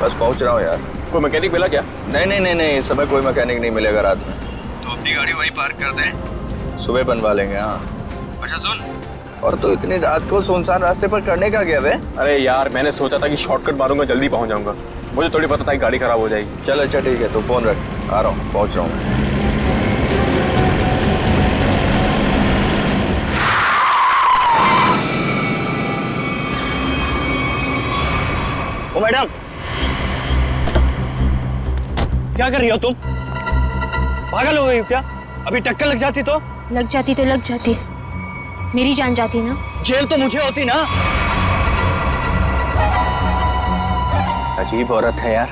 बस पहुंच रहा हूँ यार। कोई मैकेनिक मिला क्या? नहीं, इस समय कोई मैकेनिक नहीं मिलेगा रात में। तो अपनी गाड़ी वहीं पार्क कर दें, सुबह बनवा लेंगे। हाँ अच्छा सुन, और तो इतनी रात को सुनसान रास्ते पर करने का गया बे? अरे यार मैंने सोचा था कि शॉर्टकट मारूंगा, जल्दी पहुंच जाऊंगा। मुझे थोड़ी पता था कि गाड़ी खराब हो जाएगी। चल अच्छा ठीक है, तो फोन रख, आ रहा हूँ, पहुंच रहा हूँ। ओ मैडम, क्या कर रही हो तुम? पागल हो गई हो क्या? अभी टक्कर लग जाती तो? लग जाती, मेरी जान जाती ना। जेल तो मुझे होती ना। अजीब औरत है यार।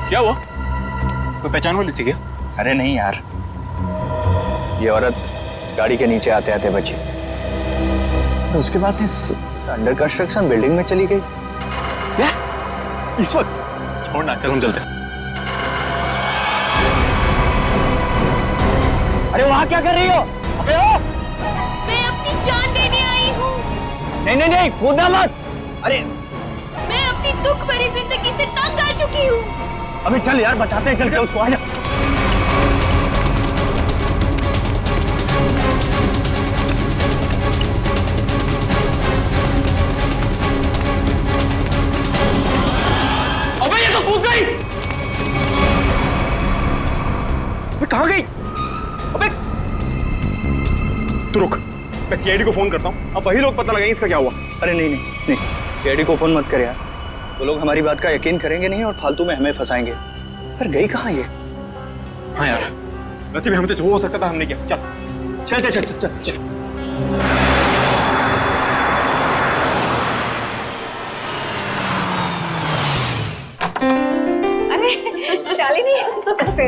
क्या हुआ? कोई पहचान वाली थी क्या? अरे नहीं यार, ये औरत गाड़ी के नीचे आते आते बची, और उसके बाद इस अंडर कंस्ट्रक्शन बिल्डिंग में चली गई। क्या? इस वक्त? छोड़ना, चल हम चलते हैं। अरे वहां क्या कर रही हो? अबे ओ! मैं अपनी जान देने आई हूँ। नहीं, कूदना मत। अरे मैं अपनी दुख भरी जिंदगी से तंग आ चुकी हूँ। अबे चल यार, बचाते हैं, चल के उसको। आजा। अबे ये तो कूद गई। अबे कहाँ गई? अबे तू रुक, मैं सीआईडी को फोन करता हूँ, अब वही लोग पता लगाएंगे इसका क्या हुआ। अरे नहीं, सीआईडी को फोन मत कर यार, वो लोग हमारी बात का यकीन करेंगे नहीं और फालतू में हमें फंसाएंगे। पर गई कहाँ ये? हाँ यार, नसीब में हमें तो जो हो सकता था हमने किया। चल। शालिनी, नमस्ते।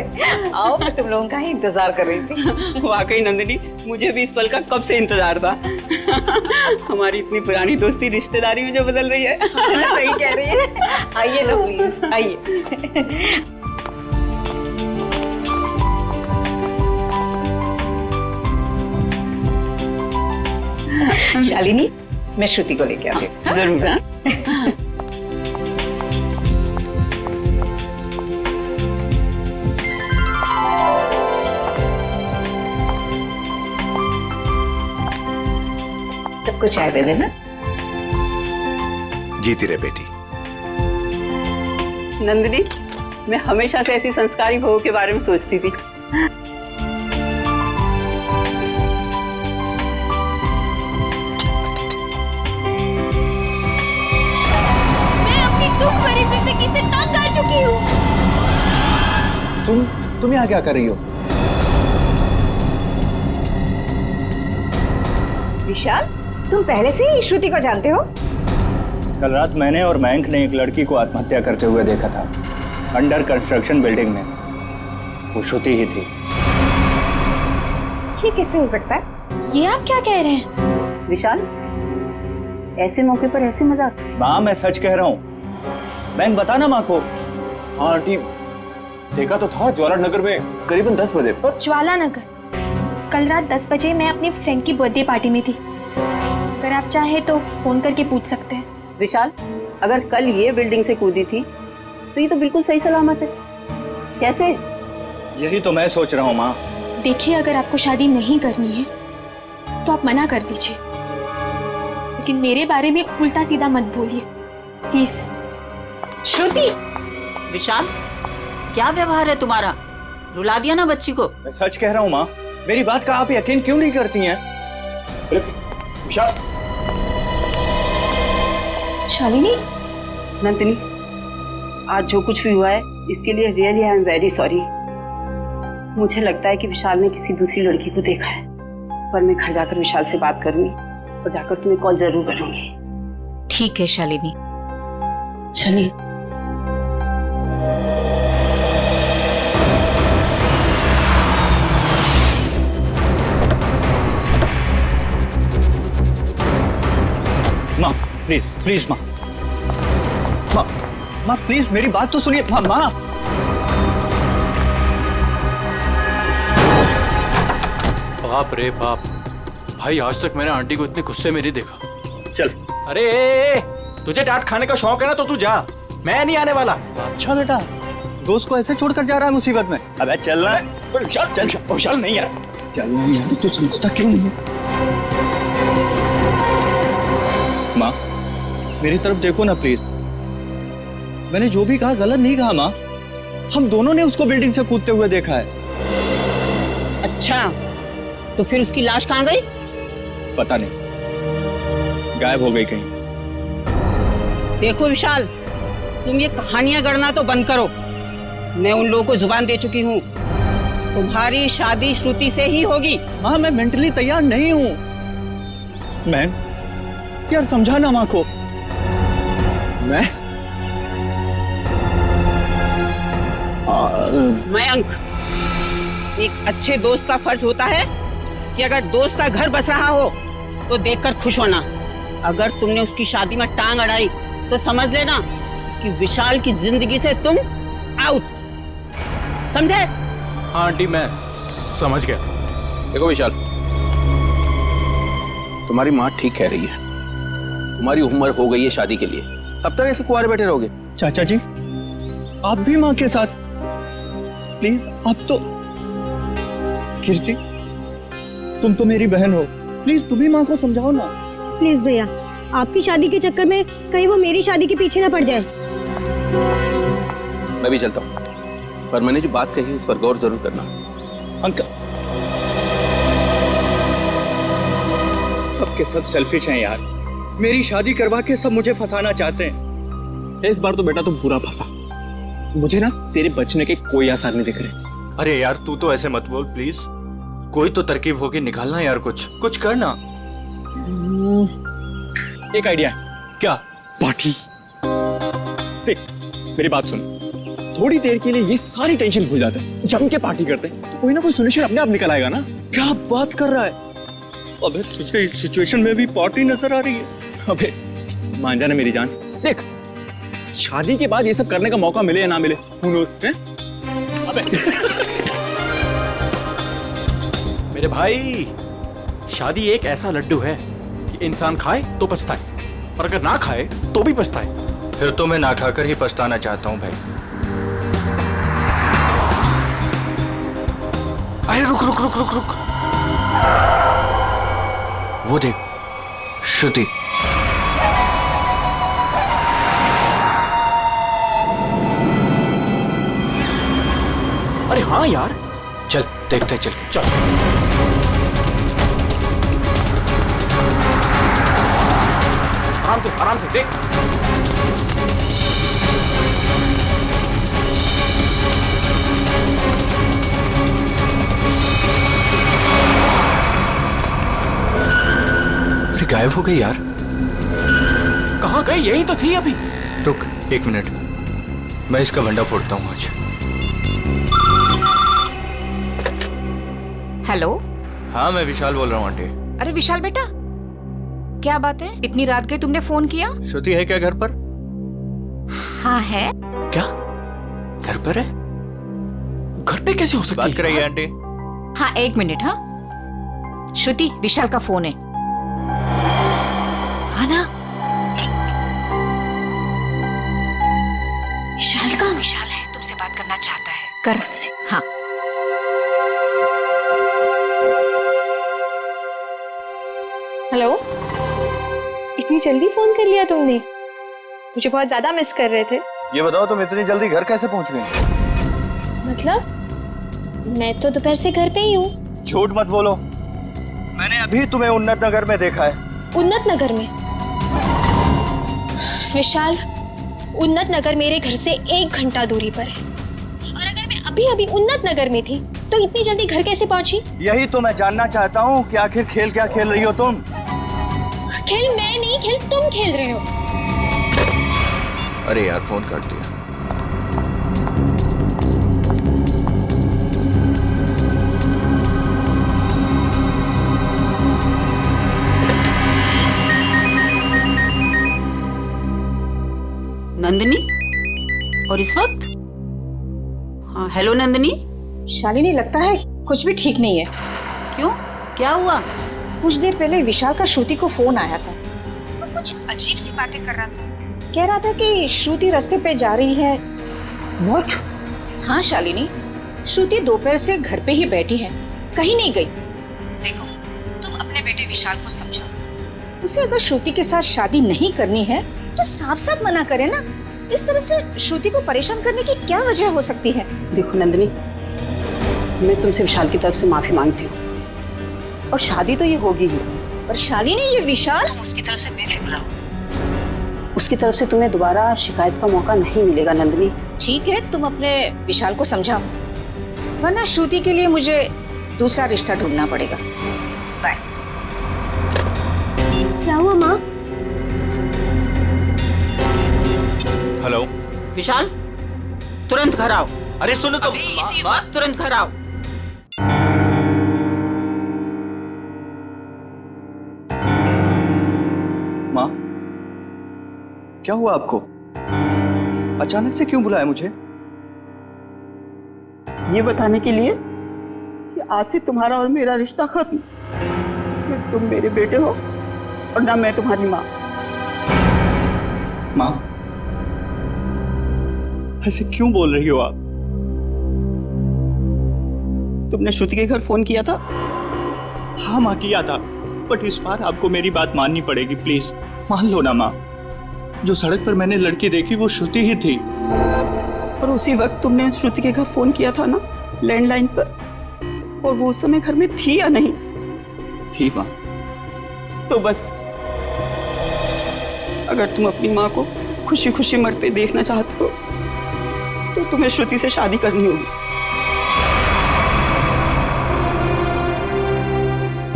आओ, मैं तुम लोगों का ही इंतजार कर रही थी। वाकई नंदिनी, मुझे भी इस पल का कब से इंतजार था। हमारी इतनी पुरानी दोस्ती रिश्तेदारी में जो बदल रही है। सही कह रही है। आइए ना प्लीज, आइए। शालिनी, मैं श्रुति को लेके आती हूँ। जरूर। हाँ? सबको चाय दे देना। जीती रहे बेटी। नंदिनी, मैं हमेशा से ऐसी संस्कारी बहू के बारे में सोचती थी। मैं अपनी दुख भरी जिंदगी से तंग आ चुकी हूँ। तुम यहाँ क्या कर रही हो? विशाल, तुम पहले से ही श्रुति को जानते हो? कल रात मैंने और मयंक ने एक लड़की को आत्महत्या करते हुए देखा था, अंडर कंस्ट्रक्शन बिल्डिंग में। वो श्रुति ही थी। ये कैसे हो सकता है? ये आप क्या कह रहे हैं? विशाल, ऐसे मौके पर ऐसे मजाक? माँ, मैं सच कह रहा हूँ। मयंक, बता ना माँ को। हाँ आंटी, देखा तो था ज्वाला नगर में करीबन 10 बजे। ज्वाला नगर? कल रात 10 बजे मैं अपनी फ्रेंड की बर्थडे पार्टी में थी। अगर आप चाहे तो फोन करके पूछ सकते हैं। विशाल, अगर कल ये बिल्डिंग से कूदी थी तो ये तो बिल्कुल सही सलामत है। कैसे? यही तो मैं सोच रहा हूँ माँ। देखिए, अगर आपको शादी नहीं करनी है तो आप मना कर दीजिए, लेकिन मेरे बारे में उल्टा सीधा मत बोलिए प्लीज। श्रुति! विशाल, क्या व्यवहार है तुम्हारा? रुला दिया ना बच्ची को। मैं सच कह रहा हूँ माँ, मेरी बात का आप यकीन क्यों नहीं करती हैं? विशाल। शालिनी, नंदिनी, आज जो कुछ भी हुआ है इसके लिए really I am very sorry. मुझे लगता है कि विशाल ने किसी दूसरी लड़की को देखा है, पर मैं घर जाकर विशाल से बात करूंगी और जाकर तुम्हें कॉल जरूर करूंगी। ठीक है शालिनी। चलिए। माँ प्लीज माँ, माँ प्लीज मेरी बात तो सुनिए। माँ बाप रे बाप, भाई आज तक मैंने आंटी को इतने गुस्से में नहीं देखा। चल। अरे तुझे डांट खाने का शौक है ना तो तू जा, मैं नहीं आने वाला। अच्छा बेटा, दोस्त को ऐसे छोड़कर जा रहा है मुसीबत में। अबे चलना है। विशाल चल, विशाल नहीं यार, चलना है यार, तू समझता क्यों नहीं? माँ, मेरी तरफ देखो ना प्लीज। मैंने जो भी कहा गलत नहीं कहा माँ। हम दोनों ने उसको बिल्डिंग से कूदते हुए देखा है। अच्छा, तो फिर उसकी लाश कहाँ गई? पता नहीं, गायब हो गई कहीं। देखो विशाल, तुम ये कहानियां गढ़ना तो बंद करो। मैं उन लोगों को जुबान दे चुकी हूँ, तुम्हारी शादी श्रुति से ही होगी। माँ, मैं मेंटली तैयार नहीं हूँ। मैं यार समझाना माँ को। मयंक, एक अच्छे दोस्त का फर्ज होता है कि अगर दोस्त का घर बस रहा हो तो देखकर खुश होना। अगर तुमने उसकी शादी में टांग अड़ाई तो समझ लेना कि विशाल की जिंदगी से तुम आउट। समझे? हाँ आंटी, मैं समझ गया। देखो विशाल, तुम्हारी माँ ठीक कह रही है। तुम्हारी उम्र हो गई है शादी के लिए, तब तक ऐसे कुंवारे बैठे रहोगे? चाचा जी, आप भी माँ के साथ प्लीज। आप तो कीर्ति, तुम तो मेरी बहन हो, प्लीज तुम भी माँ को समझाओ ना। प्लीज भैया, आपकी शादी के चक्कर में कहीं वो मेरी शादी के पीछे ना पड़ जाए। मैं भी चलता हूँ, पर मैंने जो बात कही उस पर गौर जरूर करना। अंकल, सब के सब सेल्फिश हैं यार। मेरी शादी करवा के सब मुझे फंसाना चाहते हैं। इस बार तो बेटा तुम पूरा फंसा। मुझे ना तेरे बचने के कोई आसार नहीं दिख रहे। अरे यार, तू तो ऐसे मत बोल प्लीज। कोई तो तरकीब होगी, निकालना यार, कुछ करना। एक आइडिया है। क्या? पार्टी। देख मेरी बात सुन, थोड़ी देर के लिए ये सारी टेंशन भूल जाते हैं, जम के पार्टी करते हैं, तो कोई ना कोई सोल्यूशन अपने आप निकल आएगा ना। क्या बात कर रहा है? अबे तुझे इस सिचुएशन में भी पार्टी नजर आ रही है? अबे मान जाना मेरी जान, देख शादी के बाद ये सब करने का मौका मिले या ना मिले, who knows, हैं? अबे मेरे भाई, शादी एक ऐसा लड्डू है कि इंसान खाए तो पछताए, और अगर ना खाए तो भी पछताए। फिर तो मैं ना खाकर ही पछताना चाहता हूँ भाई। अरे रुक रुक रुक रुक रुक, वो देख, श्रुति। अरे हाँ यार, चल देखते चल के। चल आराम से देख। अरे गायब हो गई यार। कहाँ गई? यही तो थी अभी। रुक 1 मिनट, मैं इसका भंडा फोड़ता हूँ आज। हेलो। हाँ, मैं विशाल बोल रहा हूँ आंटी। अरे विशाल बेटा, क्या बात है? इतनी रात गई तुमने फोन किया? श्रुति है क्या घर पर? हाँ है। क्या घर पर है? घर पे कैसे हो सकती है? बात कराइए आंटी। हाँ 1 मिनट। हाँ श्रुति, विशाल का फोन है। हाँ ना? विशाल है, तुमसे बात करना चाहता है। कर मुझसे। हाँ हेलो, इतनी जल्दी फोन कर लिया तुमने? मुझे बहुत ज्यादा मिस कर रहे थे। ये बताओ, तुम इतनी जल्दी घर कैसे पहुंच गई? मतलब मैं तो दोपहर से घर पे ही हूँ। झूठ मत बोलो, मैंने अभी तुम्हें उन्नत नगर में देखा है। उन्नत नगर में? विशाल, उन्नत नगर मेरे घर से 1 घंटा दूरी पर है, और अगर मैं अभी अभी उन्नत नगर में थी तो इतनी जल्दी घर कैसे पहुंची? यही तो मैं जानना चाहता हूँ कि आखिर खेल क्या खेल रही हो तुम? खेल मैं नहीं, खेल तुम खेल रहे हो। अरे यार, फोन काट दिया। नंदिनी, और इस वक्त? हाँ हेलो नंदिनी। शालिनी, लगता है कुछ भी ठीक नहीं है। क्यों, क्या हुआ? कुछ देर पहले विशाल का श्रुति को फोन आया था। कुछ अजीब सी बातें कर रहा था। कह रहा था कि श्रुति रास्ते पे जा रही है। व्हाट? हाँ शालिनी, श्रुति दोपहर से घर पे ही बैठी है, कहीं नहीं गई। देखो, तुम अपने बेटे विशाल को समझाओ। उसे अगर श्रुति के साथ शादी नहीं करनी है तो साफ साफ मना करे ना। इस तरह से श्रुति को परेशान करने की क्या वजह हो सकती है? देखो नंदिनी, मैं तुमसे विशाल की तरफ से माफी मांगती हूँ, और शादी तो ये होगी ही। पर शालिनी, ये विशाल, तुम उसकी तरफ से बेफिक्र रहो। उसकी तरफ से तुम्हें दोबारा शिकायत का मौका नहीं मिलेगा नंदिनी। ठीक है, तुम अपने विशाल को समझाओ, वरना श्रुति के लिए मुझे दूसरा रिश्ता ढूंढना पड़ेगा। बाय। क्या हुआ माँ? हेलो विशाल, तुरंत घर आओ। अरे सुनो तो अभी इसी वक्त तुरंत घर आओ। माँ, क्या हुआ आपको? अचानक से क्यों बुलाया मुझे? ये बताने के लिए कि आज से तुम्हारा और मेरा रिश्ता खत्म। न तुम मेरे बेटे हो और ना मैं तुम्हारी माँ। माँ, ऐसे क्यों बोल रही हो आप? तुमने श्रुति के घर फोन किया था? हाँ माँ, किया था, बट इस बार आपको मेरी बात माननी पड़ेगी, प्लीज मान लो ना माँ। जो सड़क पर मैंने लड़की देखी वो श्रुति ही थी। और उसी वक्त तुमने श्रुति के घर फोन किया था ना, लैंडलाइन पर, और वो उस समय घर में थी या नहीं? थी माँ। तो बस, अगर तुम अपनी माँ को खुशी खुशी मरते देखना चाहते हो तो तुम्हें श्रुति से शादी करनी होगी।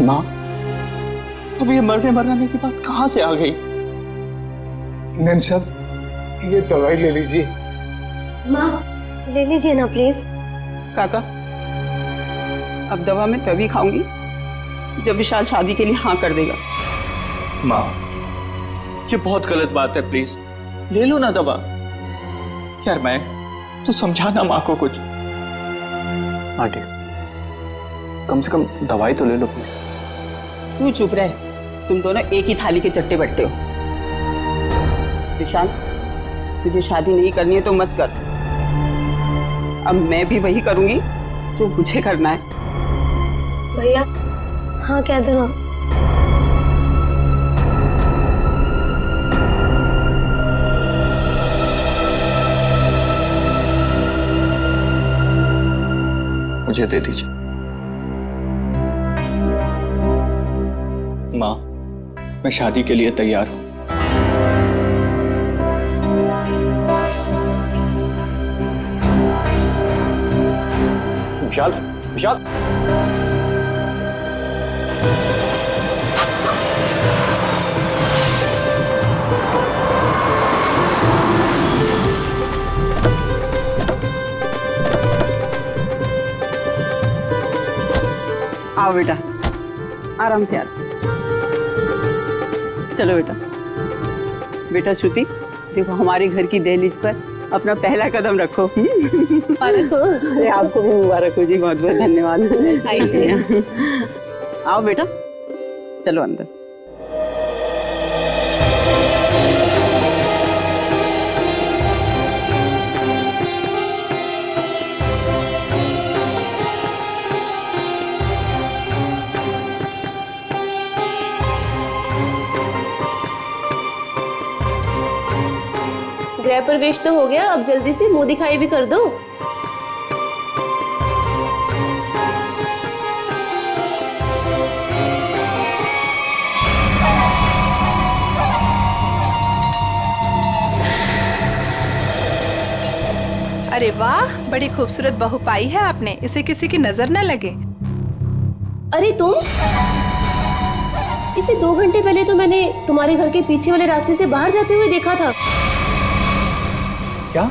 माँ, अब ये मरने मराने की बात कहाँ से आ गई? नैन साहब, ये दवाई ले लीजिए। माँ, ले लीजिए ना प्लीज। काका, अब दवा मैं तभी खाऊंगी जब विशाल शादी के लिए हाँ कर देगा। माँ, ये बहुत गलत बात है, प्लीज ले लो ना दवा। यार मैं तो समझाना माँ को कुछ। आंटी, कम से कम दवाई तो ले लो प्लीज। तू चुप रहे, तुम दोनों एक ही थाली के चट्टे बट्टे हो। विशाल, तुझे शादी नहीं करनी है तो मत कर। अब मैं भी वही करूंगी जो मुझे करना है। भैया, हाँ कह दो ना। मुझे दे दीजिए माँ, मैं शादी के लिए तैयार हूँ। विशाल, विशाल, आओ बेटा, आराम से आ। चलो बेटा। बेटा श्रुति, देखो हमारे घर की दहलीज पर अपना पहला कदम रखो। अरे आपको भी मुबारक हो जी, बहुत बहुत धन्यवाद। आओ बेटा, चलो अंदर। गृह प्रवेश तो हो गया, अब जल्दी से मुंह दिखाई भी कर दो। अरे वाह, बड़ी खूबसूरत बहू पाई है आपने, इसे किसी की नजर न लगे। अरे तुम, इसे 2 घंटे पहले तो मैंने तुम्हारे घर के पीछे वाले रास्ते से बाहर जाते हुए देखा था। क्या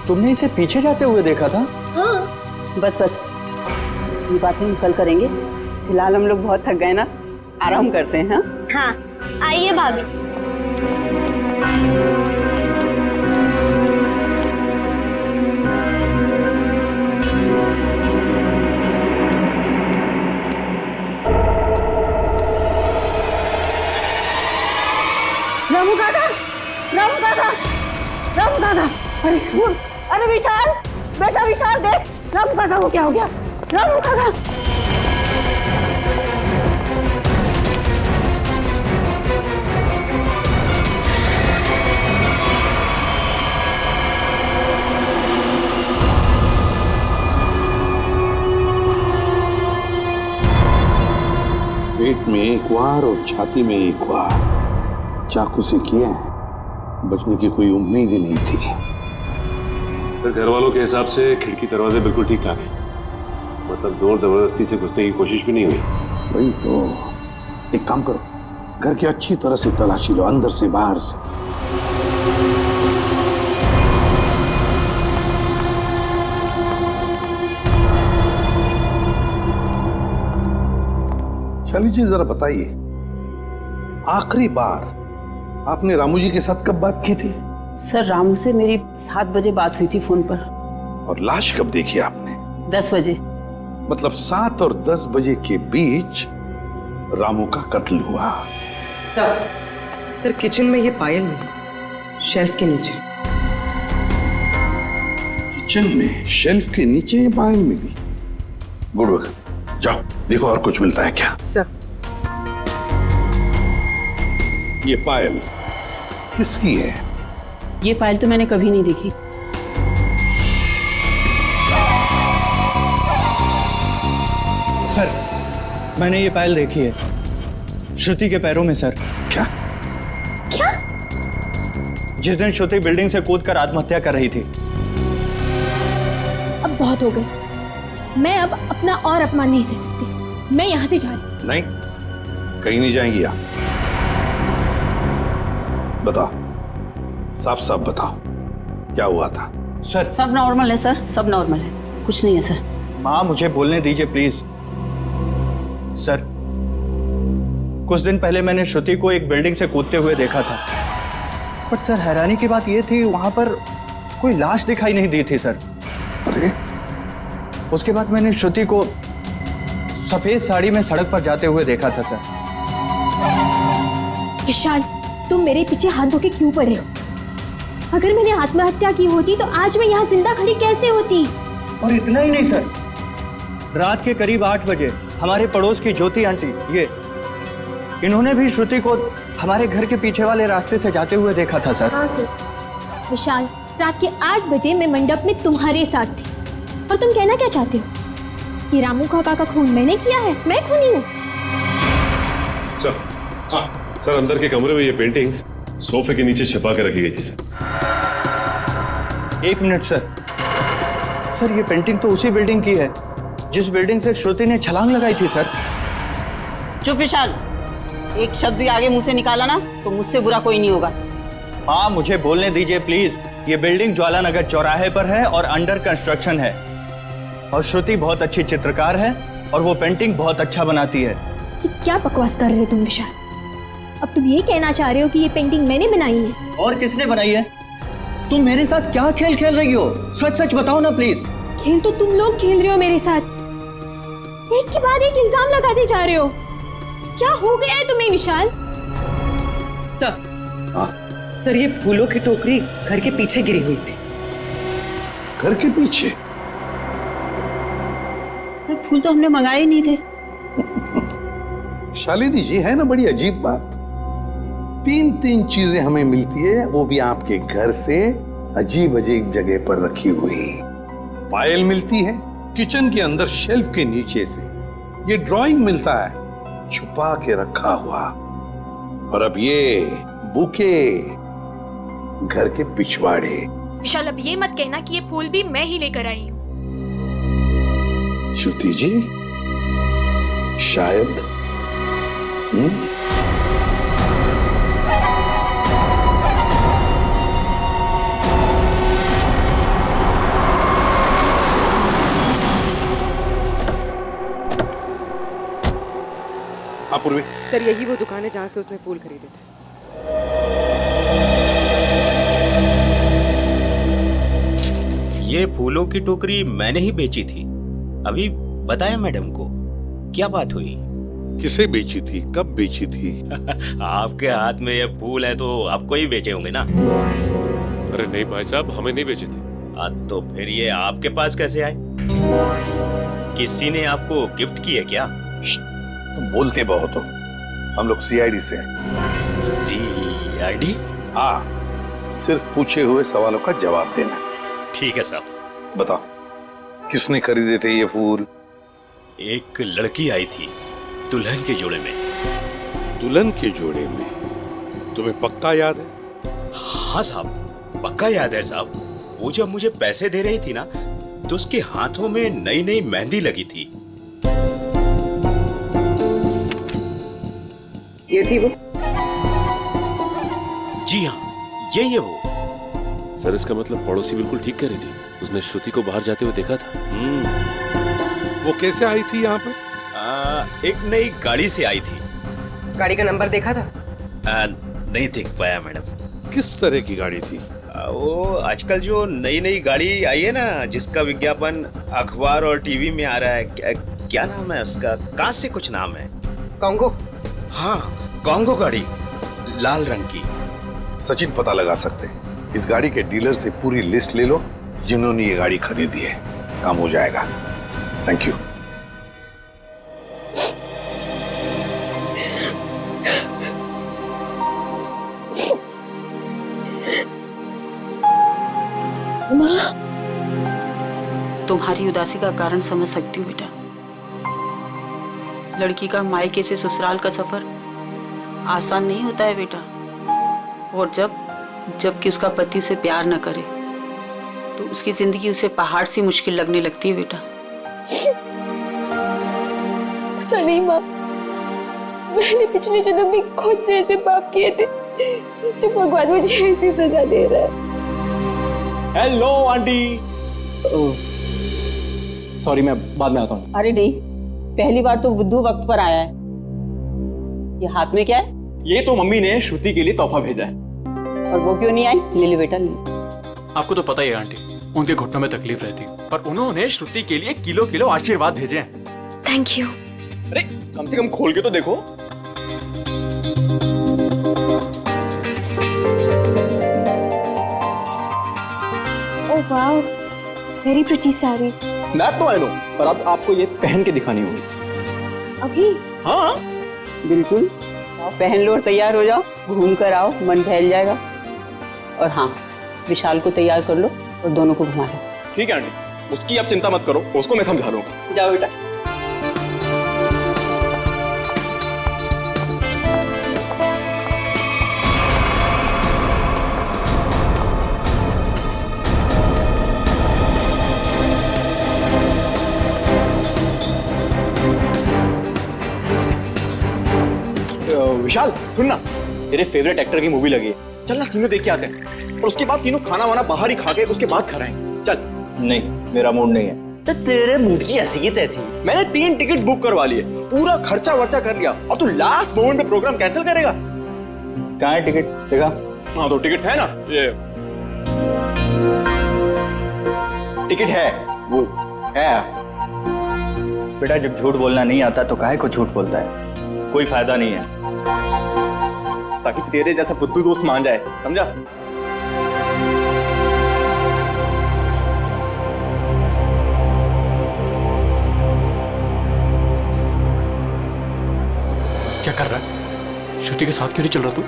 तुमने इसे पीछे जाते हुए देखा था? हाँ। बस बस, ये बातें हम कल करेंगे। फिलहाल हम लोग बहुत थक गए ना, आराम करते हैं। हाँ, आइए भाभी। रामू काका, रामू काका, अरे विशाल, बेटा विशाल देख, रामू काका को क्या हो गया? रामू काका। पेट में एक वार और छाती में एक वार चाकू से किया है। बचने की कोई उम्मीद ही नहीं थी। फिर घर वालों के हिसाब से खिड़की दरवाजे बिल्कुल ठीक ठाक है, मतलब जोर जबरदस्ती से घुसने की कोशिश भी नहीं हुई। वही तो, एक काम करो, घर की अच्छी तरह से तलाशी लो, अंदर से बाहर से। शाली जी जरा बताइए, आखिरी बार आपने रामू जी के साथ कब बात की थी? सर रामू से मेरी 7 बजे बात हुई थी फोन पर। और लाश कब देखी आपने? 10 बजे। मतलब 7 और 10 बजे के बीच रामू का कत्ल हुआ। सर किचन में ये पायल मिली, शेल्फ के नीचे। किचन में शेल्फ के नीचे ये पायल मिली? गुड वर्क, जाओ देखो और कुछ मिलता है क्या। सर ये पायल किसकी है? ये पायल तो मैंने कभी नहीं देखी। सर मैंने ये पायल देखी है, श्रुति के पैरों में सर। क्या? क्या? जिस दिन श्रुति बिल्डिंग से कूदकर आत्महत्या कर रही थी। अब बहुत हो गई, मैं अब अपना और अपमान नहीं सह सकती। मैं यहाँ से जा रही हूँ। नहीं, कहीं नहीं जाएंगी आप। बताओ, साफ साफ बताओ, क्या हुआ था? सर सब नॉर्मल है सर, सब नॉर्मल है, कुछ नहीं है सर। माँ मुझे बोलने दीजिए प्लीज। सर कुछ दिन पहले मैंने श्रुति को एक बिल्डिंग से कूदते हुए देखा था, बट सर हैरानी की बात यह थी वहां पर कोई लाश दिखाई नहीं दी थी सर। अरे उसके बाद मैंने श्रुति को सफेद साड़ी में सड़क पर जाते हुए देखा था सर। विशाल, तुम मेरे पीछे हाथ धो के क्यों पड़े हो? अगर मैंने आत्महत्या की होती तो आज मैं यहाँ जिंदा खड़ी कैसे होती? और इतना ही नहीं सर, रात के करीब 8 बजे हमारे पड़ोस की ज्योति आंटी, इन्होंने भी श्रुति को हमारे घर के पीछे वाले रास्ते से जाते हुए देखा था सर। हाँ सर। विशाल, रात के 8 बजे मैं मंडप में तुम्हारे साथ थी, और तुम कहना क्या चाहते हो कि रामू काका का खून मैंने किया है? मैं खूनी हूँ? सर अंदर के कमरे में ये पेंटिंग सोफे के नीचे छिपा के रखी गई थी सर। 1 minute sir. सर ये पेंटिंग तो उसी बिल्डिंग की है जिस बिल्डिंग से श्रुति ने छलांग लगाई थी सर। चुप विशाल, एक शब्द भी आगे मुंह से निकाला ना तो मुझसे बुरा कोई नहीं होगा। माँ मुझे बोलने दीजिए प्लीज। ये बिल्डिंग ज्वाला नगर चौराहे पर है और अंडर कंस्ट्रक्शन है, और श्रुति बहुत अच्छी चित्रकार है और वो पेंटिंग बहुत अच्छा बनाती है। कि क्या बकवास कर रहे हो तुम विशाल? अब तुम ये कहना चाह रहे हो कि ये पेंटिंग मैंने बनाई है? और किसने बनाई है? तुम मेरे साथ क्या खेल खेल रही हो? सच सच बताओ ना प्लीज। खेल तो तुम लोग खेल रहे हो मेरे साथ, एक के बाद एक इल्जाम लगाते जा रहे हो। क्या हो गया है तुम्हें विशाल? सर ये फूलों की टोकरी घर के पीछे गिरी हुई थी। घर के पीछे? फूल तो हमने मंगाए नहीं थे। शालिनी जी, है ना बड़ी अजीब बात। 3 चीजें हमें मिलती है, वो भी आपके घर से अजीब अजीब जगह पर रखी हुई। पायल मिलती है किचन के अंदर शेल्फ के नीचे से, ये ड्राइंग मिलता है छुपा के रखा हुआ, और अब ये बुके घर के पिछवाड़े। विशाल, अब ये मत कहना कि ये फूल भी मैं ही लेकर आई हूँ। श्रुति जी, शायद पूर्वी। सर यही वो दुकान है जहाँ से उसने फूल खरीदे थे। ये फूलों की टोकरी मैंने ही बेची थी। अभी बताया मैडम को, क्या बात हुई? किसे बेची थी, कब बेची थी? आपके हाथ में ये फूल है तो आपको ही बेचे होंगे ना? अरे नहीं भाई साहब, हमें नहीं बेचे थे। तो फिर ये आपके पास कैसे आए? किसी ने आपको गिफ्ट किए क्या? तुम बोलते बहुत हो। हम लोग सीआईडी से हैं। सीआईडी? हाँ, सिर्फ पूछे हुए सवालों का जवाब देना। ठीक है साहब। बताओ, किसने खरीदे थे ये फूल? एक लड़की आई थी दुल्हन के जोड़े में। दुल्हन के जोड़े में? तुम्हें पक्का याद है? हाँ साहब, पक्का याद है साहब। वो जब मुझे पैसे दे रही थी ना, तो उसके हाथों में नई नई मेहंदी लगी थी। ये थी वो? जी हाँ, यही है वो। सर इसका मतलब पड़ोसी बिल्कुल ठीक कह रही थी। उसने श्रुति को बाहर जाते हुए देखा था। वो कैसे आई थी यहाँ पर? एक नई गाड़ी से आई थी। गाड़ी का नंबर देखा था? नहीं देख पाया मैडम। किस तरह की गाड़ी थी? वो आजकल जो नई नई गाड़ी आई है ना, जिसका विज्ञापन अखबार और टीवी में आ रहा है, क्या नाम है उसका? कहाँ से कुछ नाम है। कॉन्गो? हाँ, कॉन्गो गाड़ी, लाल रंग की। सचिन पता लगा सकते हैं। इस गाड़ी के डीलर से पूरी लिस्ट ले लो जिन्होंने ये गाड़ी खरीदी है। काम हो जाएगा। Thank you. तुम्हारी उदासी का कारण समझ सकती हूँ बेटा। लड़की का मायके से ससुराल का सफर आसान नहीं होता है बेटा। और जबकि उसका पति उसे प्यार न करे तो उसकी जिंदगी उसे पहाड़ सी मुश्किल लगने लगती है बेटा। पता नहीं माँ, मैंने पिछले जन्म में खुद से ऐसे पाप किए थे जो भगवान मुझे ऐसी सजा दे रहा है। Hello aunty. सॉरी, मैं बाद में आता हूँ। अरे नहीं, पहली बार तो बुद्धू वक्त पर आया है। ये हाथ में क्या है? ये तो मम्मी ने श्रुति के लिए तोहफा भेजा है। और वो क्यों नहीं आई? ले ले बेटा, ले। आपको तो पता ही है आंटी, उनके घुटनों में तकलीफ रहती, पर उन्होंने श्रुति के लिए किलो किलो आशीर्वाद भेजे हैं। Thank you. अरे कम से कम खोल के तो देखो। Oh wow, very pretty sari. That तो आई नो, पर अब आपको ये पहन के दिखानी होगी। अभी? हाँ बिल्कुल, आओ पहन लो और तैयार हो जाओ। घूम कर आओ, मन बहल जाएगा। और हाँ, विशाल को तैयार कर लो और दोनों को घुमा लो। ठीक है आंटी, उसकी आप चिंता मत करो, उसको मैं समझा दूंगा। जाओ बेटा। विशाल सुन ना, तेरे फेवरेट एक्टर की मूवी लगी है, चल ना तीनों देख के आते हैं। और उसके बाद तीनों खाना वाना बाहर ही खा के उसके बाद कराएंगे। चल। नहीं, मेरा मूड नहीं है। तो तेरे मूड की ऐसी की तैसी। मैंने 3 टिकट्स बुक करवा लिए, पूरा खर्चा वर्चा कर लिया, और तू लास्ट मोमेंट पे प्रोग्राम कैंसिल करेगा? कहाँ है टिकट? देखा? हाँ तो टिकट है ना, ये टिकट है, वो है। बेटा जब झूठ बोलना नहीं आता तो काहे को झूठ बोलता है? कोई फायदा नहीं है। ताकि तेरे जैसा बुद्धू दोस्त मान जाए, समझा? क्या कर रहा है? श्रुति के साथ क्यों नहीं चल रहा तू?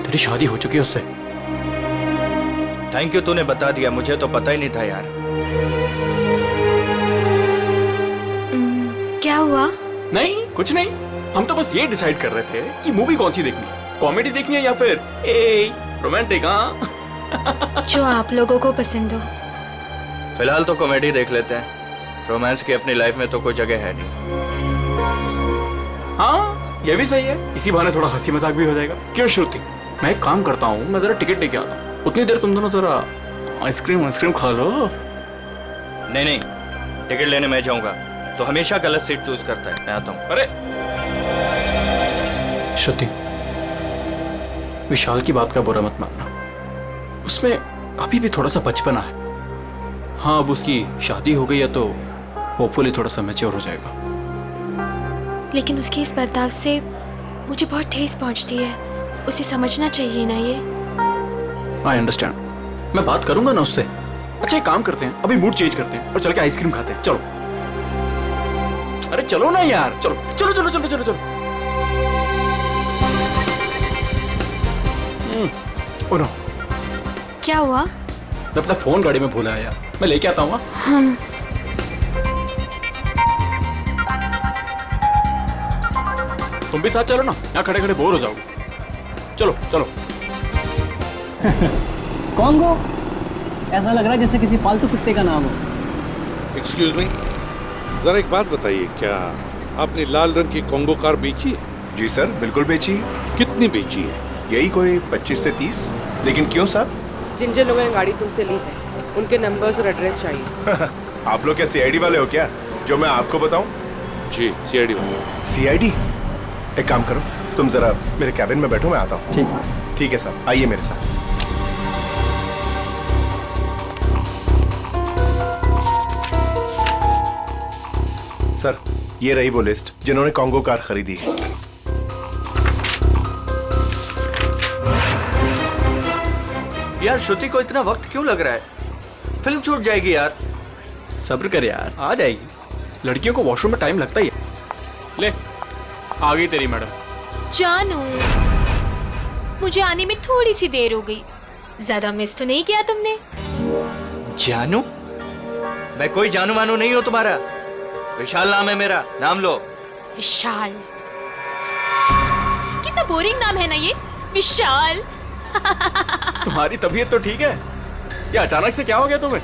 तेरी शादी हो चुकी है उससे। थैंक यू, तूने बता दिया, मुझे तो पता ही नहीं था यार। क्या हुआ? नहीं कुछ नहीं, हम तो बस ये डिसाइड कर रहे थे कि मूवी कौन सी देखनी है, कॉमेडी देखनी है या फिर रोमांटिक। हाँ जो आप लोगों को पसंद हो। फिलहाल तो कॉमेडी देख लेते हैं, रोमांस की अपनी लाइफ में तो कोई जगह है नहीं। हाँ ये भी सही है, इसी बहाने थोड़ा हंसी मजाक भी हो जाएगा। क्यों श्रुति, मैं एक काम करता हूँ, मैं जरा टिकट लेके आता हूँ, उतनी देर तुम दोनों जरा आइसक्रीम खा लो। नहीं नहीं, टिकट लेने मैं जाऊंगा तो हमेशा गलत सीट चूज करता है। मैं आता हूँ। अरे श्रुति, विशाल की बात का बुरा मत मानना, उसमें अभी भी थोड़ा सा बचपना है। हाँ अब उसकी शादी हो गई है तो होपफुली थोड़ा सा मैच्योर हो जाएगा। लेकिन उसके इस बर्ताव से मुझे बहुत ठेस पहुंचती है। उसे समझना चाहिए ना ये। आई अंडरस्टैंड, मैं बात करूंगा ना उससे। अच्छा एक काम करते हैं, अभी मूड चेंज करते हैं और चल के आइसक्रीम खाते हैं। चलो, अरे चलो ना यार, चलो चलो चलो चलो चलो चलो। ओ नो, क्या हुआ? मैं अपना फोन गाड़ी में भूला यार, मैं लेके आता हूँ। हम तुम भी साथ चलो ना, यहाँ खड़े खड़े बोर हो जाओगे। चलो चलो। कॉन्गो, ऐसा लग रहा है जैसे किसी पालतू कुत्ते का नाम हो। एक्सक्यूज मी, जरा एक बात बताइए, क्या आपने लाल रंग की कॉन्गो कार बेची है? जी सर, बिल्कुल बेची। कितनी बेची है? यही कोई 25 से 30। लेकिन क्यों साहब? जिन जिन लोगों ने गाड़ी तुमसे ली है उनके नंबर्स और एड्रेस चाहिए। आप लोग क्या सीआईडी वाले हो क्या, जो मैं आपको बताऊं? जी सीआईडी वाले। सीआईडी? एक काम करो, तुम जरा मेरे कैबिन में बैठो, मैं आता हूँ। ठीक है साहब, आइए मेरे साथ। सर, ये रही वो लिस्ट जिन्होंने कॉन्गो कार खरीदी है। यार श्रुति को इतना वक्त क्यों लग रहा है? फिल्म छूट जाएगी यार। सब्र कर यार, आ जाएगी। लड़कियों को वॉशरूम में टाइम लगता ही है। ले, आ गई तेरी मैडम। जानू, मुझे आने में थोड़ी सी देर हो गई। ज्यादा मिस तो नहीं किया तुमने? जानू? मैं कोई जानू मानू नहीं हूँ तुम्हारा। विशाल नाम है मेरा, नाम लो। विशाल? कितना बोरिंग नाम है ना ये, विशाल। तुम्हारी तबीयत तो ठीक है? ये अचानक से क्या हो गया तुम्हें?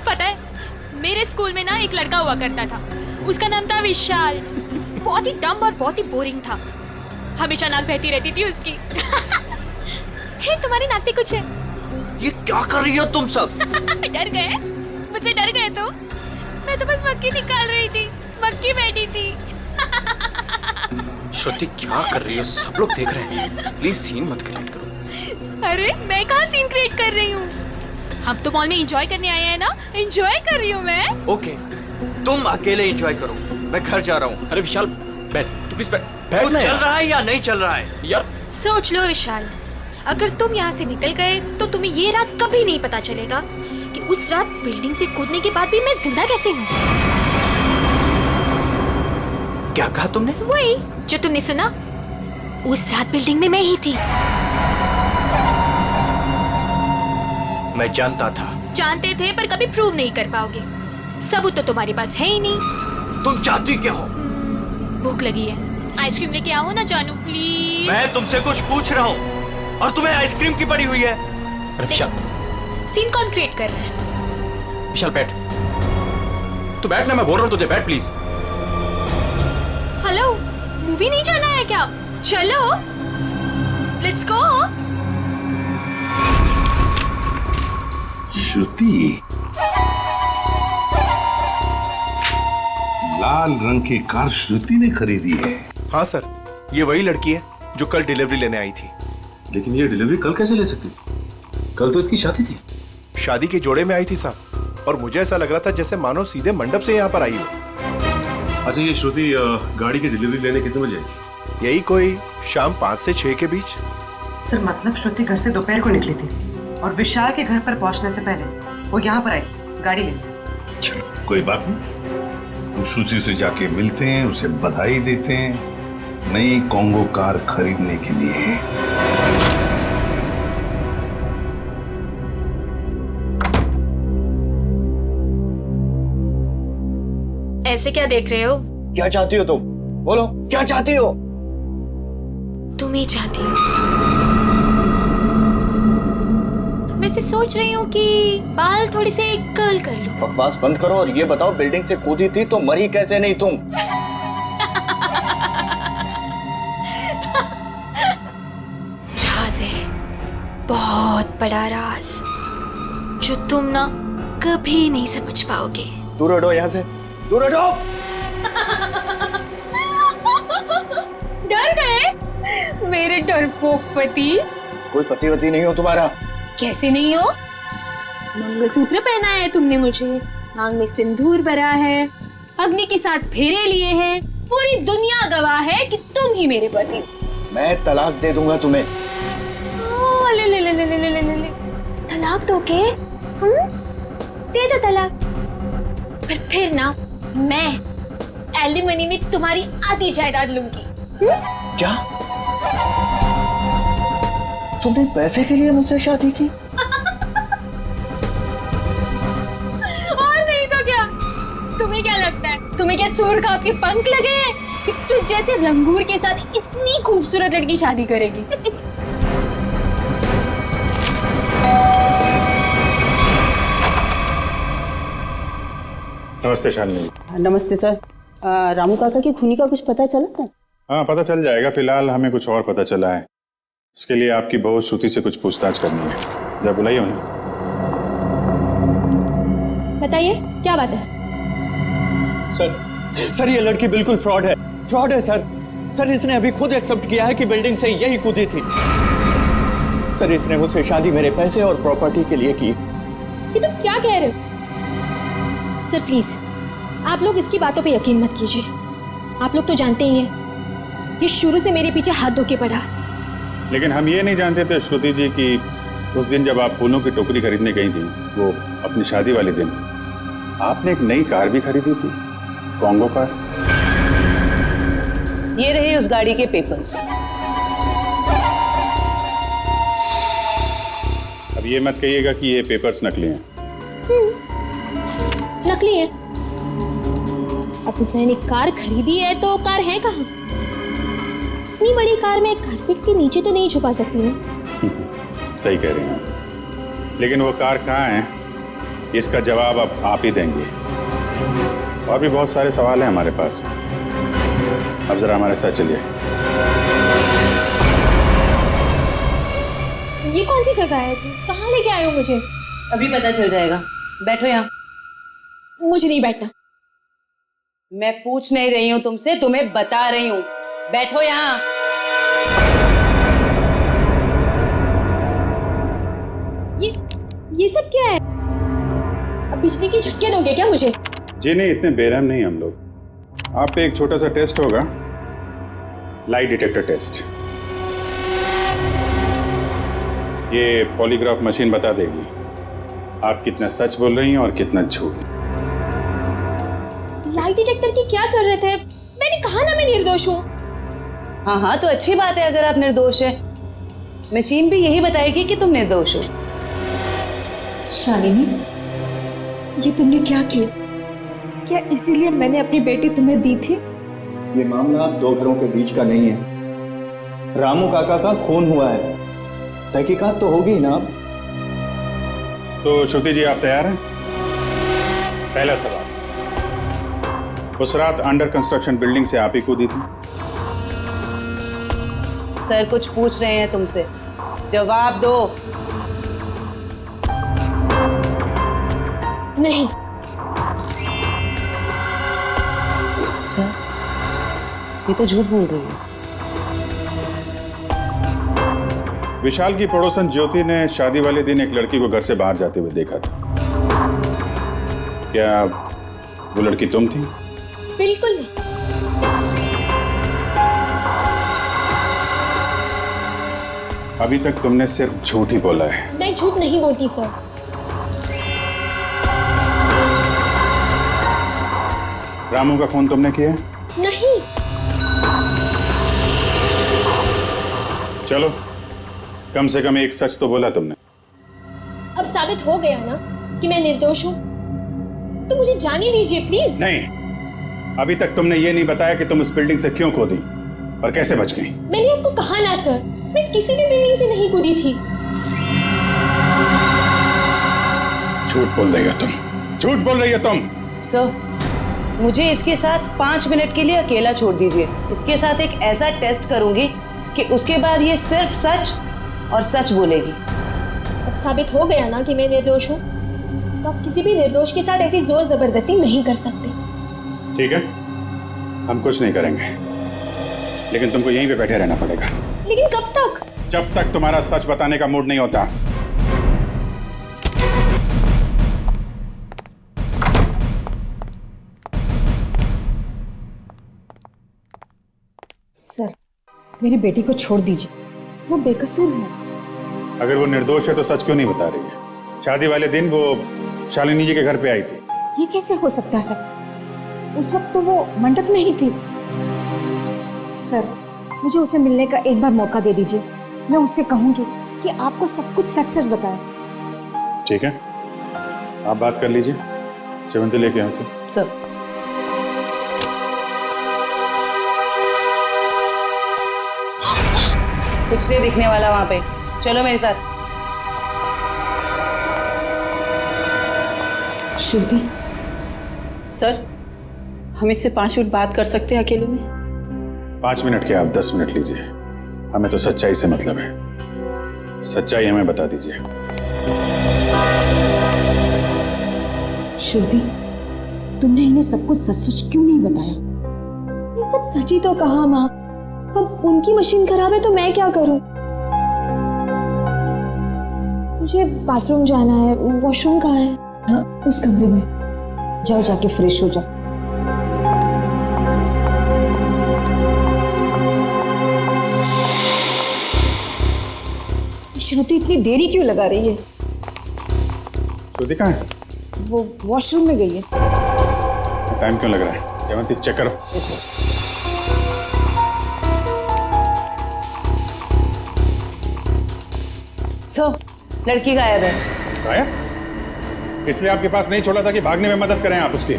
पता है, मेरे स्कूल में ना एक लड़का हुआ करता था, उसका नाम था विशाल। बहुत ही डम और बहुत ही बोरिंग था, हमेशा नाक बहती रहती थी उसकी। हे, तुम्हारी नाक पे कुछ है? ये क्या कर रही हो तुम सब? डर गए? मुझसे डर गए तो? मैं तो बस मक्खी निकाल रही थी, मक्खी बैठी थी। श्रुति क्या कर रही है, सब लोग देख रहे हैं। प्लीज सीन मत क्रिएट करो। अरे मैं कहाँ सीन क्रिएट कर रही हूँ? हम तो मॉल में एंजॉय करने आए हैं ना, एंजॉय कर रही हूँ मैं। ओके, तुम अकेले एंजॉय करो, मैं घर जा रहा हूँ। अरे विशाल बैठ, तू प्लीज बैठ ना। चल रहा है या नहीं चल रहा है यार? सोच लो विशाल, अगर तुम यहाँ से निकल गए तो तुम्हें ये राज कभी नहीं पता चलेगा कि उस रात बिल्डिंग से कूदने के बाद भी मैं जिंदा कैसे हूँ। क्या कहा तुमने? वही जो तुमने सुना, उस रात बिल्डिंग में मैं ही थी। मैं जानता था। जानते थे पर कभी प्रूव नहीं कर पाओगे, सबूत तो तुम्हारे पास है ही नहीं। तुम चाहती क्या हो? भूख लगी है, आइसक्रीम लेके आओ ना जानू प्लीज। मैं तुमसे कुछ पूछ रहा हूँ और तुम्हें आइसक्रीम की पड़ी हुई है। विशाल, सीन कौन क्रिएट कर रहा है? विशाल बैठ, तू बैठ ना, मैं बोल रहा हूँ तुझे, बैठ प्लीज। हेलो, मूवी नहीं जाना है क्या? चलो, लेट्स गो। श्रुति, लाल रंग की कार श्रुति ने खरीदी है? हाँ सर, ये वही लड़की है जो कल डिलीवरी लेने आई थी। लेकिन ये डिलीवरी कल कैसे ले सकती थी? कल तो इसकी शादी थी। शादी के जोड़े में आई थी साहब, और मुझे ऐसा लग रहा था जैसे मानो सीधे मंडप से यहाँ पर आई हो। अच्छा, ये श्रुति गाड़ी की डिलीवरी लेने कितने बजे आई थी? यही कोई शाम 5 से 6 के बीच। सर मतलब श्रुति घर से दोपहर को निकली थी और विशाल के घर पर पहुंचने से पहले वो यहाँ पर आई गाड़ी लेने। चलो कोई बात नहीं, हम श्रुति से जाके मिलते हैं, उसे बधाई देते हैं नई कॉन्गो कार खरीदने के लिए। ऐसे क्या देख रहे हो? क्या चाहती हो तुम? बोलो, क्या चाहती हो? तुम ही चाहती हो। वैसे सोच रही हूँ कि बाल थोड़ी से कर्ल कर लूं। बकवास बंद करो और ये बताओ, बिल्डिंग से कूदी थी तो मरी कैसे नहीं तुम? राज है, बहुत बड़ा राज, जो तुम ना कभी नहीं समझ पाओगे। दूर हटो यहाँ से, दूर हटो। डर गए मेरे डरपोक पति? कोई पति वती नहीं हो तुम्हारा। कैसे नहीं हो? मंगलसूत्र पहना है तुमने मुझे, मांग में सिंदूर भरा है, अग्नि के साथ फेरे लिए हैं, पूरी दुनिया गवाह है कि तुम ही मेरे पति हो। मैं तलाक दे दूंगा तुम्हें। ले ले ले ले ले ले ले ले। तलाक दोगे? दे दो तलाक। पर फिर ना मैं एलिमनी में तुम्हारी आधी जायदाद लूंगी। क्या? तुमने पैसे के लिए मुझसे शादी की? और नहीं तो क्या? तुम्हें क्या लगता है? तुम्हें क्या सूर का आपके पंख लगे हैं कि तुझ जैसे लंगूर के साथ इतनी खूबसूरत लड़की शादी करेगी? नमस्ते शालिनी। नमस्ते सर। रामू काका की खूनी का कुछ पता चला सर? हाँ, पता चल जाएगा। फिलहाल हमें कुछ और पता चला है। इसके लिए आपकी बहू श्रुति से कुछ पूछताछ करनी है। जरा बुलाइए उन्हें। बताइए क्या बात है? सर ये लड़की बिल्कुल फ्रॉड है। फ्रॉड है सर इसने अभी खुद एक्सेप्ट किया है कि बिल्डिंग से यही कूदी थी। सर इसने मुझसे शादी मेरे पैसे और प्रॉपर्टी के लिए की। ये तुम क्या कह रहे हो? सर प्लीज आप लोग इसकी बातों पे यकीन मत कीजिए। आप लोग तो जानते ही हैं ये शुरू से मेरे पीछे हाथ धो के पड़ा। लेकिन हम ये नहीं जानते थे श्रुति जी कि उस दिन जब आप फूलों की टोकरी खरीदने गई थी, वो अपनी शादी वाले दिन, आपने एक नई कार भी खरीदी थी, कॉन्गो कार। ये रहे उस गाड़ी के पेपर्स। अब ये मत कहिएगा कि ये पेपर्स नकली हैं। नकली है? अब मैंने कार खरीदी है तो कार है कहाँ? इतनी बड़ी कार में कारपेट के नीचे तो नहीं छुपा सकती हूँ। सही कह रहे हैं, लेकिन वो कार कहाँ है इसका जवाब अब आप ही देंगे। और भी बहुत सारे सवाल हैं हमारे पास। अब जरा हमारे साथ चलिए। ये कौन सी जगह है? कहाँ लेके आए हो मुझे? अभी पता चल जाएगा। बैठो यहाँ। मुझे नहीं बैठना। मैं पूछ नहीं रही हूँ तुमसे, तुम्हें बता रही हूँ। बैठो यहाँ। ये सब क्या है? अब बिजली के झटके दोगे क्या मुझे? जी नहीं, इतने बेरहम नहीं हम लोग। आप पे एक छोटा सा टेस्ट होगा, लाई डिटेक्टर टेस्ट। ये पॉलीग्राफ मशीन बता देगी आप कितना सच बोल रही हैं और कितना झूठ। लाई डिटेक्टर की क्या जरूरत है? मैंने कहा ना मैं निर्दोष हूँ। हाँ तो अच्छी बात है अगर आप निर्दोष है। मशीन भी यही बताएगी कि तुम निर्दोष हो। शालिनी, ये तुमने क्या किया? क्या इसीलिए मैंने अपनी बेटी तुम्हें दी थी? ये मामला दो घरों के बीच का नहीं है। रामू काका का खून हुआ है, तहकीकात तो होगी ना। तो श्रुति जी आप तैयार हैं? पहला सवाल, उस रात अंडर कंस्ट्रक्शन बिल्डिंग से आप ही कूदी थी? सर कुछ पूछ रहे हैं तुमसे, जवाब दो। नहीं। सर ये तो झूठ बोल रही है। विशाल की पड़ोसन ज्योति ने शादी वाले दिन एक लड़की को घर से बाहर जाते हुए देखा था। क्या वो लड़की तुम थी? बिल्कुल नहीं। अभी तक तुमने सिर्फ झूठ ही बोला है। मैं झूठ नहीं बोलती सर। रामू का खून तुमने किया? नहीं। चलो, कम से कम एक सच तो बोला तुमने। अब साबित हो गया ना कि मैं निर्दोष हूँ, तो मुझे जाने दीजिए प्लीज। नहीं, अभी तक तुमने ये नहीं बताया कि तुम उस बिल्डिंग से क्यों कूदी और कैसे बच गई। मैंने आपको कहा ना सर, मैं किसी भी बिल्डिंग से नहीं कूदी थी। झूठ बोल रही हो तुम, झूठ बोल रही हो तुम। सर मुझे इसके साथ 5 मिनट के लिए अकेला छोड़ दीजिए। इसके साथ एक ऐसा टेस्ट करूंगी कि उसके बाद ये सिर्फ सच और सच बोलेगी। अब साबित हो गया ना कि मैं निर्दोष हूँ, तो आप किसी भी निर्दोष के साथ ऐसी जोर जबरदस्ती नहीं कर सकते। ठीक है, हम कुछ नहीं करेंगे, लेकिन तुमको यहीं पे बैठे रहना पड़ेगा। लेकिन कब तक? जब तक तुम्हारा सच बताने का मूड नहीं होता। मेरी बेटी को छोड़ दीजिए, वो बेकसूर है। अगर वो निर्दोष है तो सच क्यों नहीं बता रही है? शादी वाले दिन वो शालिनी जी के घर पे आई थी। ये कैसे हो सकता है? उस वक्त तो वो मंडप में ही थी। सर, मुझे उसे मिलने का एक बार मौका दे दीजिए। मैं उससे कहूंगी कि आपको सब कुछ सच सच बताए। ठीक है, आप बात कर लीजिए। सेवंती लेके यहाँ से। सर, कुछ नहीं दिखने वाला वहां पे, चलो मेरे साथ। श्रुति सर, हम इससे 5 मिनट बात कर सकते हैं अकेले में? 5 मिनट के आप 10 मिनट लीजिए, हमें तो सच्चाई से मतलब है। सच्चाई हमें बता दीजिए। श्रुति, तुमने इन्हें सब कुछ सच सच क्यों नहीं बताया? ये सब सच ही तो कहा माँ। अब उनकी मशीन खराब है तो मैं क्या करूं? मुझे बाथरूम जाना है। वॉशरूम कहाँ है? हाँ, उस कमरे में जाओ, जाके फ्रेश हो जाओ। श्रुति इतनी देरी क्यों लगा रही है? श्रुति कहाँ है? वो वॉशरूम में गई है। टाइम क्यों लग रहा है? सेवंती चेक करो। सो, लड़की गायब है। गायब? इसलिए आपके पास नहीं छोड़ा था कि भागने में मदद करें आप उसकी।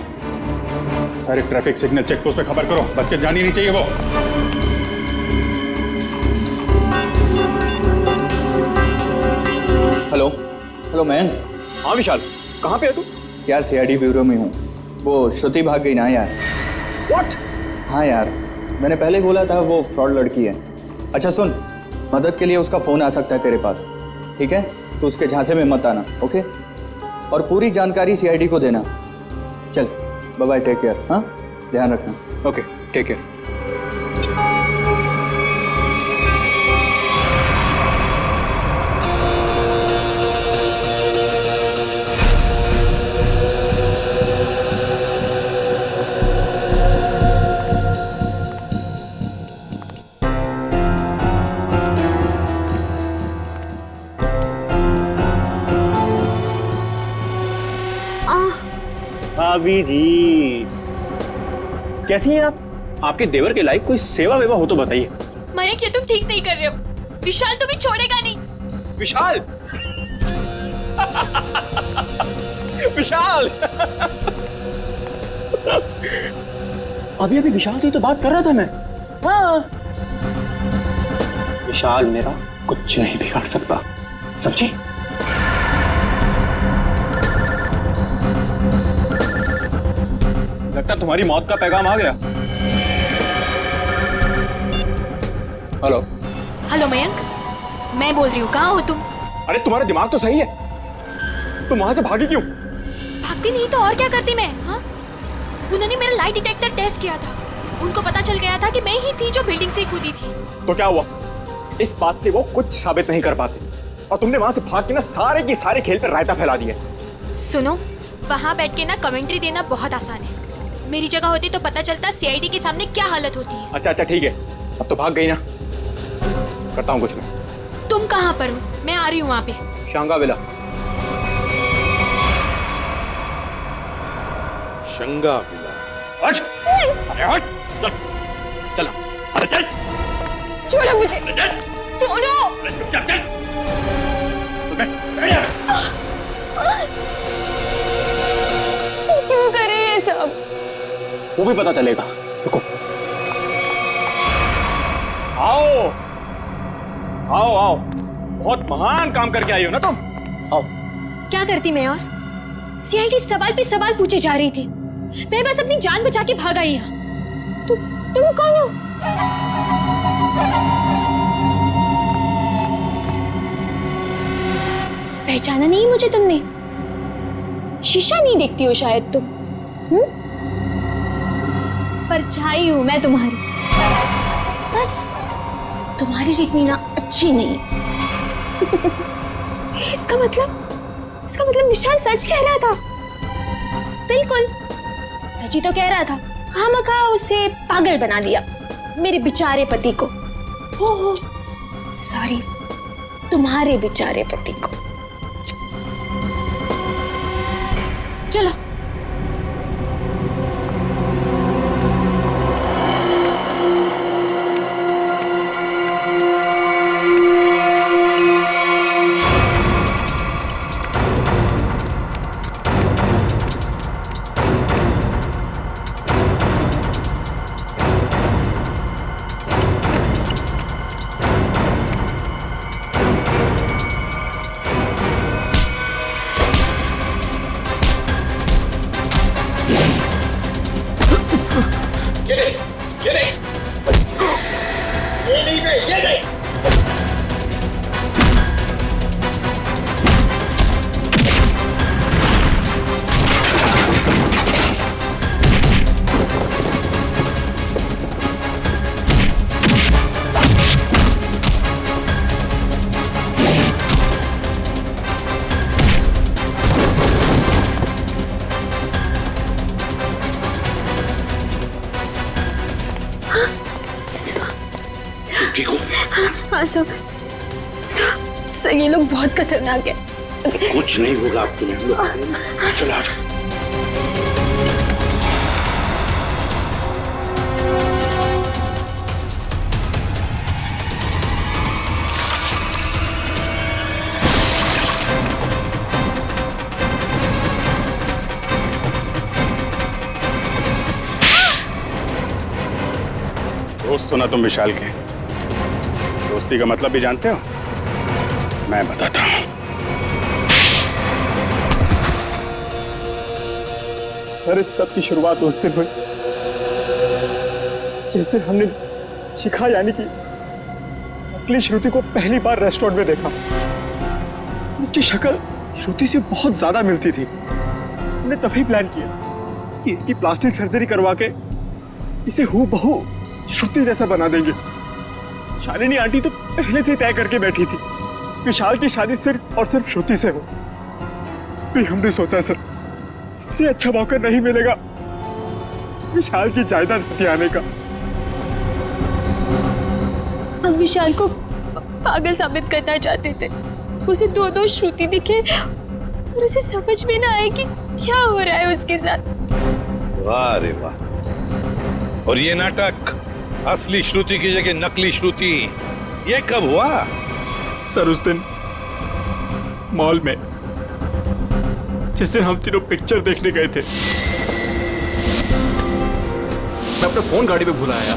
सारे ट्रैफिक सिग्नल चेक पोस्ट पे खबर करो, बच के जानी नहीं चाहिए वो। Hello hello man. हाँ विशाल, कहाँ पे है तू? यार सीआईडी ब्यूरो में हूँ। वो श्रुति भाग गई ना यार। व्हाट? हाँ यार, मैंने पहले बोला था वो फ्रॉड लड़की है। अच्छा सुन, मदद के लिए उसका फ़ोन आ सकता है तेरे पास, ठीक है? तो उसके झांसे में मत आना, ओके? और पूरी जानकारी सीआईडी को देना। चल बाय बाय, टेक केयर। हाँ, ध्यान रखना। Okay, take care. भाभी जी, कैसी हैं आप? आपके देवर के लायक कोई सेवा वेवा हो तो बताइए। मयंक, ये तुम ठीक नहीं कर रहे हो। विशाल तुम्हें छोड़ेगा नहीं। विशाल विशाल अभी अभी विशाल से तो बात कर रहा था मैं। हाँ, विशाल मेरा कुछ नहीं बिगाड़ सकता, समझे? लगता तुम्हारी मौत का पैगाम आ गया। हेलो हेलो मयंक, मैं बोल रही हूँ, कहाँ हो तुम? अरे तुम्हारा दिमाग तो सही है, तुम वहां से भागी क्यों? भागती नहीं तो और क्या करती मैं? हाँ, उन्होंने मेरा लाइट डिटेक्टर टेस्ट किया था। उनको पता चल गया था कि मैं ही थी जो बिल्डिंग से कूदी थी। तो क्या हुआ? इस बात से वो कुछ साबित नहीं कर पाते और तुमने वहां से भाग के ना सारे के सारे खेल पर रायता फैला दिया। सुनो, वहां बैठ के ना कमेंट्री देना बहुत आसान है। मेरी जगह होती तो पता चलता सीआईडी के सामने क्या हालत होती है। अच्छा ठीक है, अब तो भाग गई ना, करता हूँ कुछ मैं। तुम कहाँ पर हो? मैं आ रही हूँ वहाँ पे। शांगा विला। शंगा विला। हट! अरे हट! चल, चल, अरे चल! छोड़ो मुझे! छोड़ो! चल! तू क्यों करे ये सब? वो भी पता चलेगा, रुको। आओ आओ आओ, बहुत महान काम करके आई हो ना तुम। आओ। क्या करती मैं और? सीआईडी सवाल पे सवाल पूछे जा रही थी, मैं बस अपनी जान बचा के भाग आई यहाँ। तुम कौन हो? पहचाना नहीं मुझे तुमने? शीशा नहीं देखती हो शायद तुम? परछाई हूं मैं तुम्हारी, बस तुम्हारी जितनी ना अच्छी नहीं। इसका मतलब विशाल सच कह रहा था। बिल्कुल सच ही तो कह रहा था। खामखा उसे पागल बना दिया, मेरे बेचारे पति को। हो सॉरी, तुम्हारे बेचारे पति को। चलो। ठीक हो? हाँ सब ये लोग बहुत खतरनाक है। कुछ नहीं होगा अब तुम्हें। चलो आ जाओ। दोस्त हो ना तुम विशाल के? दोस्ती का मतलब भी जानते हो? मैं बताता हूं। सर इस सब की शुरुआत उस दिन हुई जैसे हमने शिखा यानी कि नकली श्रुति को पहली बार रेस्टोरेंट में देखा। उसकी शक्ल श्रुति से बहुत ज्यादा मिलती थी। हमने तभी प्लान किया कि इसकी प्लास्टिक सर्जरी करवा के इसे हूबहू श्रुति जैसा बना देंगे। शालिनी आंटी तो पहले से तय करके बैठी थी विशाल की शादी सिर्फ और सिर्फ श्रुति से हो। फिर हमने सोचा सर इससे अच्छा मौका नहीं मिलेगा विशाल की जायदाद हथियाने का। हम विशाल को पागल साबित करना चाहते थे। उसे दो श्रुति दिखे और उसे समझ में ना आए कि क्या हो रहा है उसके साथ। वाह रे वाह। और ये नाटक असली श्रुति की जगह नकली श्रुति, ये कब हुआ? सर उस दिन मॉल में जिस दिन हम तीनों पिक्चर देखने गए थे। मैं अपना फोन गाड़ी में भूल आया।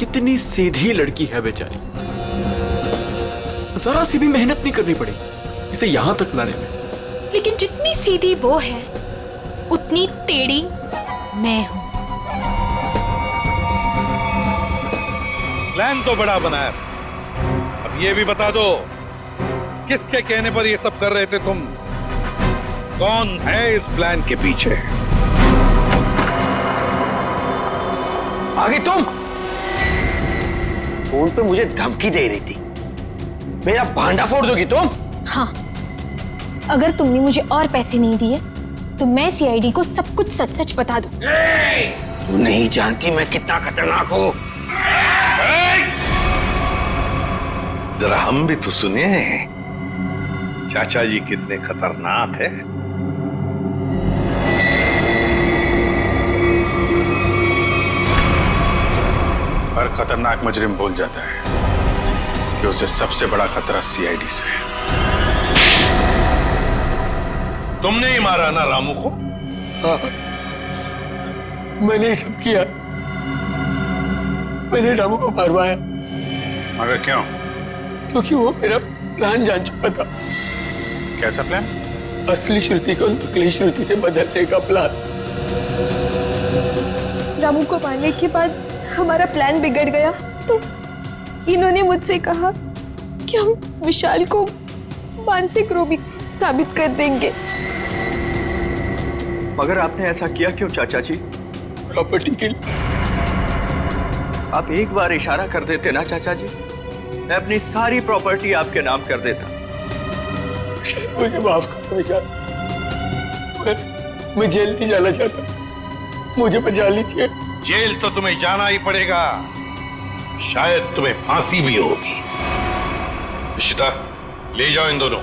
कितनी सीधी लड़की है बेचारी, जरा सी भी मेहनत नहीं करनी पड़ी इसे यहां तक लाने में। लेकिन जितनी सीधी वो है उतनी टेढ़ी मैं हूं। प्लान तो बड़ा बनाया, अब ये भी बता दो किसके कहने पर ये सब कर रहे थे तुम? कौन है इस प्लान के पीछे? आगे तुम फोन पे मुझे धमकी दे रही थी, मेरा भांडा फोड़ दोगी तुम? हाँ, अगर तुमने मुझे और पैसे नहीं दिए तो मैं सीआईडी को सब कुछ सच सच बता दूं। तू नहीं जानती मैं कितना खतरनाक हूं। जरा हम भी तो सुनिए चाचा जी कितने खतरनाक है। हर खतरनाक मुजरिम भूल जाता है कि उसे सबसे बड़ा खतरा सीआईडी से है। तुमने ही मारा ना रामू को? हाँ, मैंने ही सब किया। मैंने रामू को मारवाया। मगर क्यों? क्योंकि वो मेरा प्लान जान चुका था। कैसा प्लान? असली श्रुति को नकली श्रुति से बदलने का प्लान। रामू को मारने के बाद हमारा प्लान बिगड़ गया तो इन्होंने मुझसे कहा कि हम विशाल को मानसिक रोगी साबित कर देंगे। मगर आपने ऐसा किया क्यों चाचा जी? प्रॉपर्टी के लिए। आप एक बार इशारा कर देते ना चाचा जी, मैं अपनी सारी प्रॉपर्टी आपके नाम कर देता। मुझे माफ कर विशाल, मैं जेल नहीं जाना चाहता, मुझे बचा लीजिए। जेल तो तुम्हें जाना ही पड़ेगा, शायद तुम्हें फांसी भी होगी। इशिता, ले जाओ इन दोनों।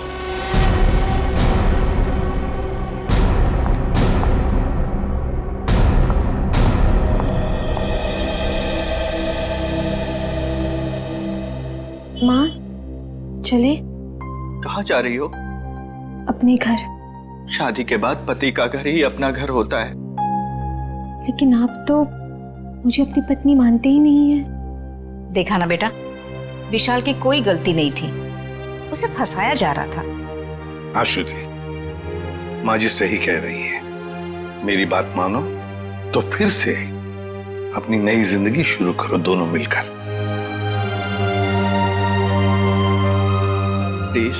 माँ, चले? कहाँ जा रही हो? अपने घर। शादी के बाद पति का घर ही अपना घर होता है। लेकिन आप तो मुझे अपनी पत्नी मानते ही नहीं है। देखा ना बेटा, विशाल की कोई गलती नहीं थी, उसे फंसाया जा रहा था। हाँ श्रुति, माँ जी सही कह रही है। मेरी बात मानो तो फिर से अपनी नई जिंदगी शुरू करो दोनों मिलकर। प्लीज